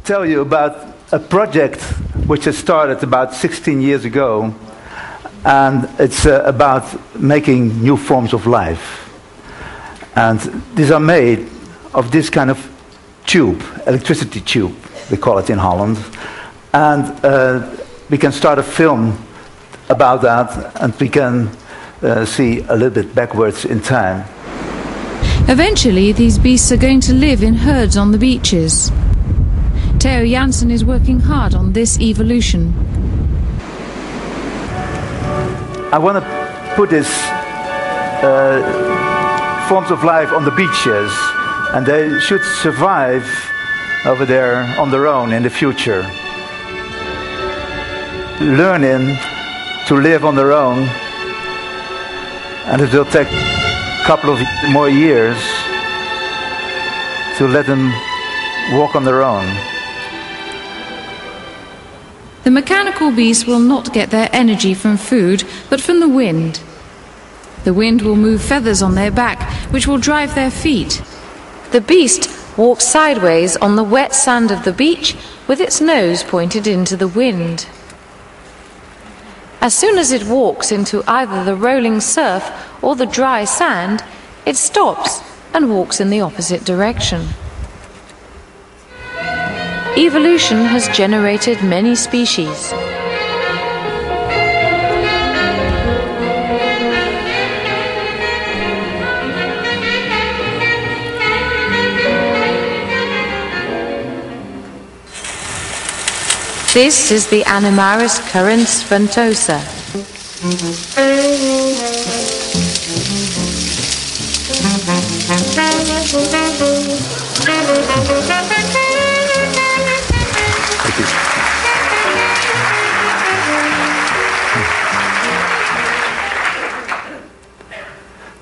tell you about a project which has started about 16 years ago, and it's about making new forms of life. And these are made of this kind of tube, electricity tube, we call it in Holland. And we can start a film about that, and we can see a little bit backwards in time. Eventually, these beasts are going to live in herds on the beaches. Theo Jansen is working hard on this evolution. I want to put these forms of life on the beaches, and they should survive over there on their own in the future. Learning to live on their own, and it will take a couple of more years to let them walk on their own. The mechanical beasts will not get their energy from food, but from the wind. The wind will move feathers on their back, which will drive their feet. The beast walks sideways on the wet sand of the beach with its nose pointed into the wind. As soon as it walks into either the rolling surf or the dry sand, it stops and walks in the opposite direction. Evolution has generated many species. This is the Animaris currens ventosa.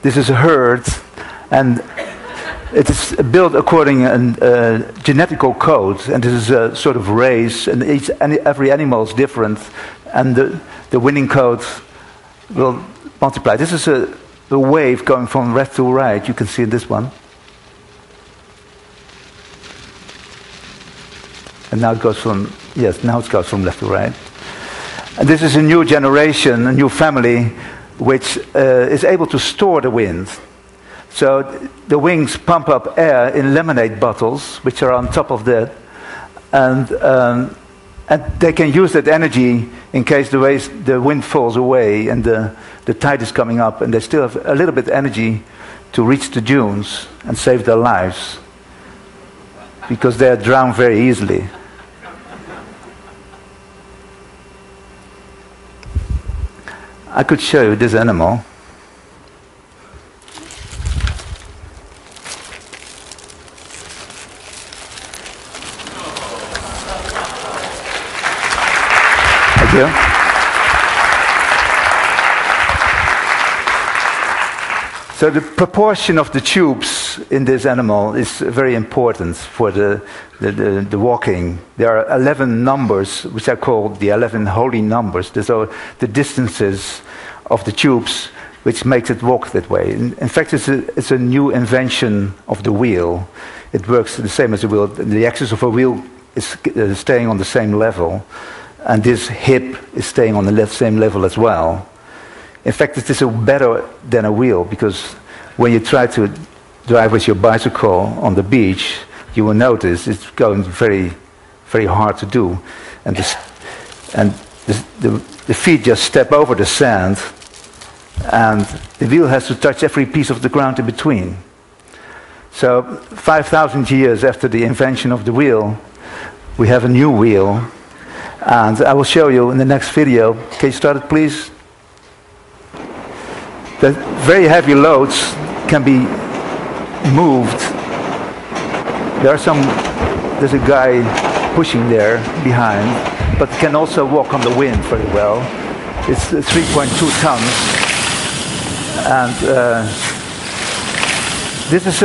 This is a herd, and it is built according to genetical code, and this is a sort of race, and every animal is different, and the winning code will multiply. This is a wave going from left to right. You can see this one. And now it goes from, yes, now it goes from left to right. And this is a new generation, a new family, which is able to store the wind. So the wings pump up air in lemonade bottles, which are on top of that, and they can use that energy in case the wind falls away and the tide is coming up, and they still have a little bit of energy to reach the dunes and save their lives, because they are drowned very easily. I could show you this animal. Thank you. So the proportion of the tubes in this animal is very important for the walking. There are 11 numbers, which are called the 11 holy numbers. These are the distances of the tubes, which makes it walk that way. In fact, it's a new invention of the wheel. It works the same as a wheel. The axis of a wheel is staying on the same level, and this hip is staying on the same level as well. In fact, it is better than a wheel, because when you try to drive with your bicycle on the beach, you will notice it's going very, very hard to do. And the feet just step over the sand, and the wheel has to touch every piece of the ground in between. So 5,000 years after the invention of the wheel, we have a new wheel. And I will show you in the next video. Can you start it, please? The very heavy loads can be moved. There's a guy pushing there behind, but can also walk on the wind very well. It's 3.2 tons. And this is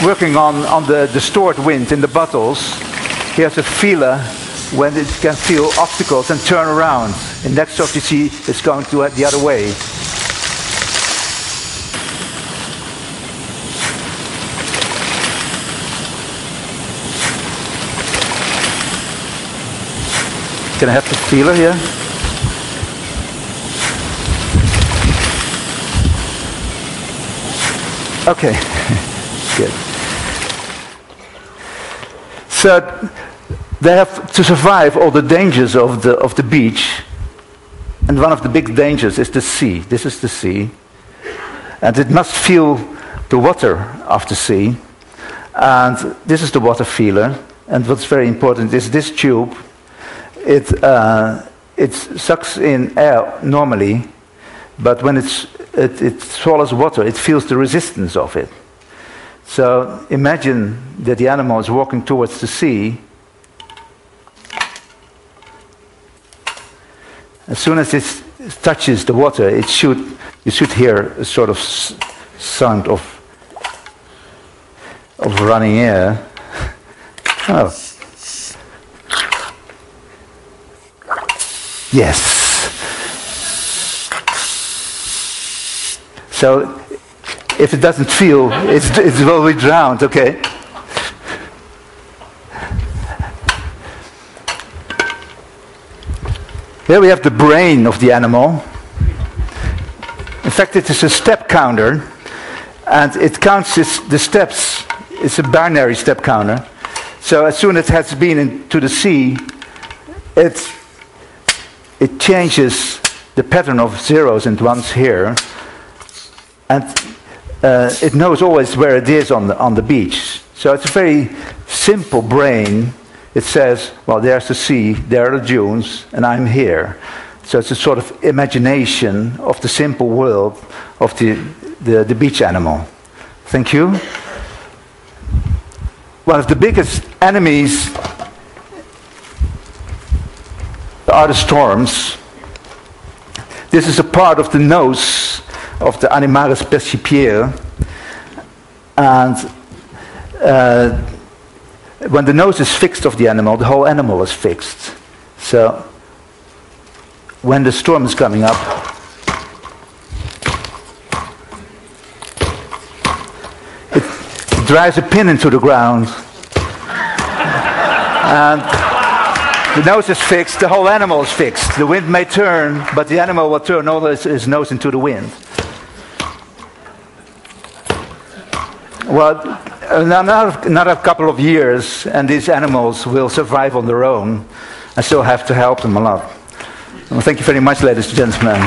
working on the stored wind in the bottles. Here's a feeler when it can feel obstacles and turn around. And next shot you see it's going to the other way. Can I have the feeler here? Okay, good. So they have to survive all the dangers of the beach, and one of the big dangers is the sea. This is the sea, and it must feel the water of the sea, and this is the water feeler. And what's very important is this tube. It sucks in air normally, but when it swallows water, it feels the resistance of it. So imagine that the animal is walking towards the sea. As soon as it touches the water, you should hear a sort of sound of running air. Oh. Yes. So if it doesn't feel, it will be drowned, okay? Here we have the brain of the animal. In fact, it is a step counter, and it counts the steps. It's a binary step counter. So as soon as it has been into the sea, it changes the pattern of zeros and ones here, and it knows always where it is on the beach. So it's a very simple brain. It says, well, there's the sea, there are the dunes, and I'm here. So it's a sort of imagination of the simple world of the beach animal. Thank you. One of the biggest enemies are the storms. This is a part of the nose of the Animaris percipiere, and when the nose is fixed of the animal, the whole animal is fixed. So when the storm is coming up, it drives a pin into the ground, and the nose is fixed, the whole animal is fixed. The wind may turn, but the animal will turn all his nose into the wind. Well, another couple of years, and these animals will survive on their own. I still have to help them a lot. Well, thank you very much, ladies and gentlemen.